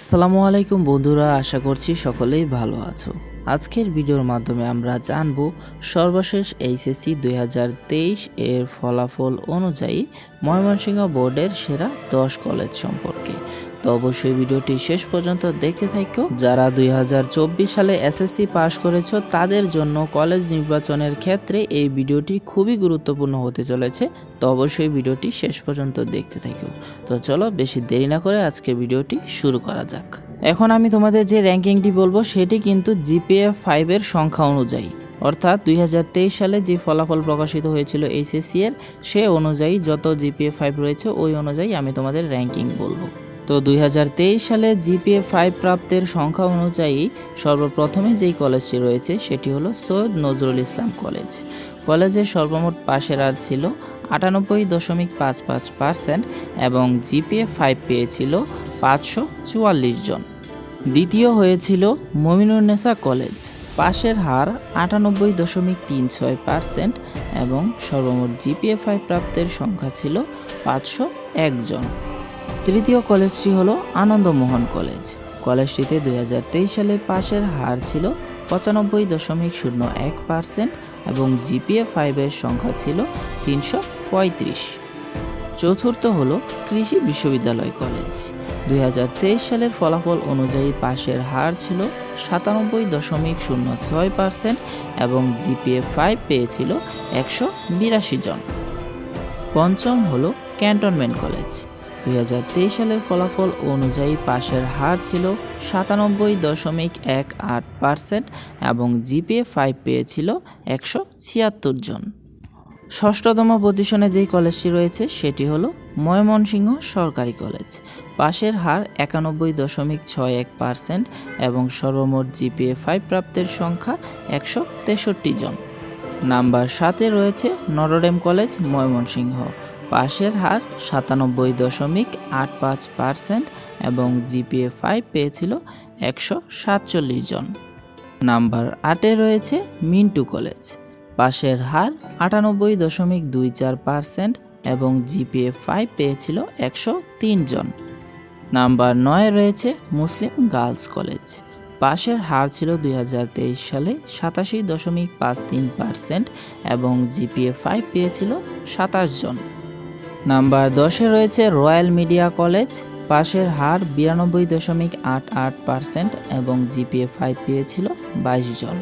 আসসালামু আলাইকুম বন্ধুরা, আশা করছি সকলেই ভালো আছো। আজকের ভিডিওর মাধ্যমে আমরা জানব সর্বশেষ এইচএসসি 2023 এর ফলাফল অনুযায়ী ময়মনসিংহ বোর্ডের সেরা 10 কলেজ সম্পর্কে। তো অবশ্যই ভিডিওটি শেষ পর্যন্ত দেখতে থাকো। যারা 2024 সালে এসএসসি পাশ করেছো তাদের জন্য কলেজ নির্বাচনের ক্ষেত্রে এই ভিডিওটি খুবই গুরুত্বপূর্ণ হতে চলেছে। তো অবশ্যই ভিডিওটি শেষ পর্যন্ত দেখতে থাকো। তো চলো বেশি দেরি না করে আজকে ভিডিওটি শুরু করা যাক। এখন আমি তোমাদের যে র্যাঙ্কিংটি বলবো সেটি কিন্তু জিপিএ 5 এর সংখ্যা অনুযায়ী, অর্থাৎ 2023 সালে যে ফলাফল প্রকাশিত হয়েছিল এইচএসসি এর সে অনুযায়ী যত জিপিএ 5 রয়েছে ওই অনুযায়ী আমি তোমাদের র্যাঙ্কিং বলবো। তো 2023 সালে জিপিএ 5 প্রাপ্তের সংখ্যা অনুযায়ী সর্বপ্রথমে যেই কলেজটি রয়েছে সেটি হলো সৈয়দ নজরুল ইসলাম কলেজ। কলেজের সর্বমোট পাশের হার ছিল 98.55% এবং জিপিএ 5 পেয়েছিল 544 জন। দ্বিতীয় হয়েছিল মমিনুন্নেছা কলেজ, পাশের হার 98.36% এবং সর্বমোট জিপিএ 5 প্রাপ্তের সংখ্যা ছিল 501 জন। তৃতীয় কলেজটি হলো আনন্দমোহন কলেজ। কলেজটিতে 2023 সালে পাশের হার ছিল 95.01% এবং জিপিএ 5 এর সংখ্যা ছিল 335। চতুর্থ হলো কৃষি বিশ্ববিদ্যালয় কলেজ। 2023 সালের ফলাফল অনুযায়ী পাশের হার ছিল 97.06% এবং জিপিএ 5 পেয়েছিল 182 জন। পঞ্চম হলো ক্যান্টনমেন্ট কলেজ। 2023 সালের ফলাফল অনুযায়ী পাশের হার ছিল 97.18% এবং জিপিএ 5 পেয়েছিল 176 জন। ষষ্ঠতম পজিশনে যেই কলেজটি রয়েছে সেটি হলো ময়মনসিংহ সরকারি কলেজ। পাশের হার 91.61% এবং সর্বমোট জিপিএ 5 প্রাপ্তের সংখ্যা 163 জন। নাম্বার 7-এ রয়েছে নটরডেম কলেজ ময়মনসিংহ। পাশের হার 97.85% এবং জিপিএ 5 পেয়েছিল 147 জন। নাম্বার 8-এ রয়েছে মিন্টু কলেজ। পাশের হার 98.24% এবং জিপিএ 5 পেয়েছিল 103 জন। নাম্বার 9-এ রয়েছে মুসলিম গার্লস কলেজ। পাশের হার ছিল 2023 সালে 87.53% এবং জিপিএ 5 পেয়েছিল 27 জন। নাম্বার 10-এ রয়েছে রয়্যাল মিডিয়া কলেজ। পাশের হার 92.88% এবং জিপিএ 5 পেয়েছিল 22 জন।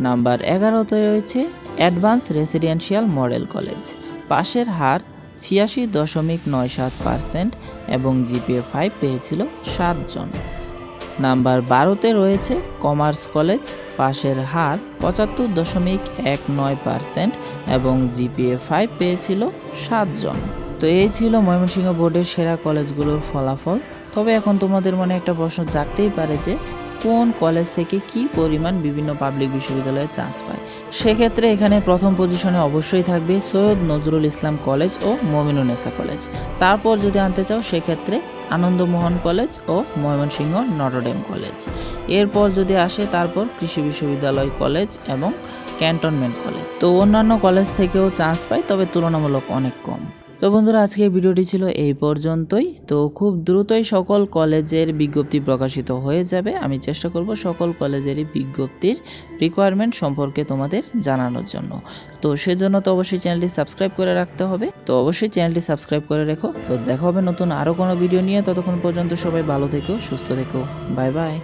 নাম্বার 11-তে রয়েছে অ্যাডভান্স রেসিডেন্সিয়াল মডেল কলেজ। পাশের হার 86.97% এবং জিপিএ 5 পেয়েছিল 7 জন। নাম্বার 12-তে রয়েছে কমার্স কলেজ। পাশের হার 75.19% এবং জিপিএ 5 পেয়েছিল 7 জন। তো এই ছিল ময়মনসিংহ বোর্ডের সেরা কলেজগুলোর ফলাফল। তবে এখন তোমাদের মনে একটা প্রশ্ন জাগতেই পারে যে কোন কলেজ থেকে কি পরিমাণ বিভিন্ন পাবলিক বিশ্ববিদ্যালয়ে চান্স পায়। সেক্ষেত্রে এখানে প্রথম পজিশনে অবশ্যই থাকবে সৈয়দ নজরুল ইসলাম কলেজ ও মমিনুন্নেছা কলেজ। তারপর যদি আনতে চাও সেক্ষেত্রে আনন্দমোহন কলেজ ও ময়মনসিংহ নটরডেম কলেজ। এরপর যদি আসে তারপর কৃষি বিশ্ববিদ্যালয় কলেজ এবং ক্যান্টনমেন্ট কলেজ। তো অন্যান্য কলেজ থেকেও চান্স পায়, তবে তুলনামূলক অনেক কম। তো বন্ধুরা, আজকের ভিডিওটি ছিল এই পর্যন্তই। তো খুব দ্রুতই সকল কলেজের বিজ্ঞপ্তি প্রকাশিত হয়ে যাবে। আমি চেষ্টা করব সকল কলেজেরই বিজ্ঞপ্তির রিকোয়ারমেন্ট সম্পর্কে তোমাদের জানানোর জন্য। তো সেজন্য তো অবশ্যই চ্যানেলটি সাবস্ক্রাইব করে রাখতে হবে। তো অবশ্যই চ্যানেলটি সাবস্ক্রাইব করে রেখো। তো দেখা হবে নতুন আরও কোনো ভিডিও নিয়ে। ততক্ষণ পর্যন্ত সবাই ভালো থেকো, সুস্থ থেকো। Bye bye.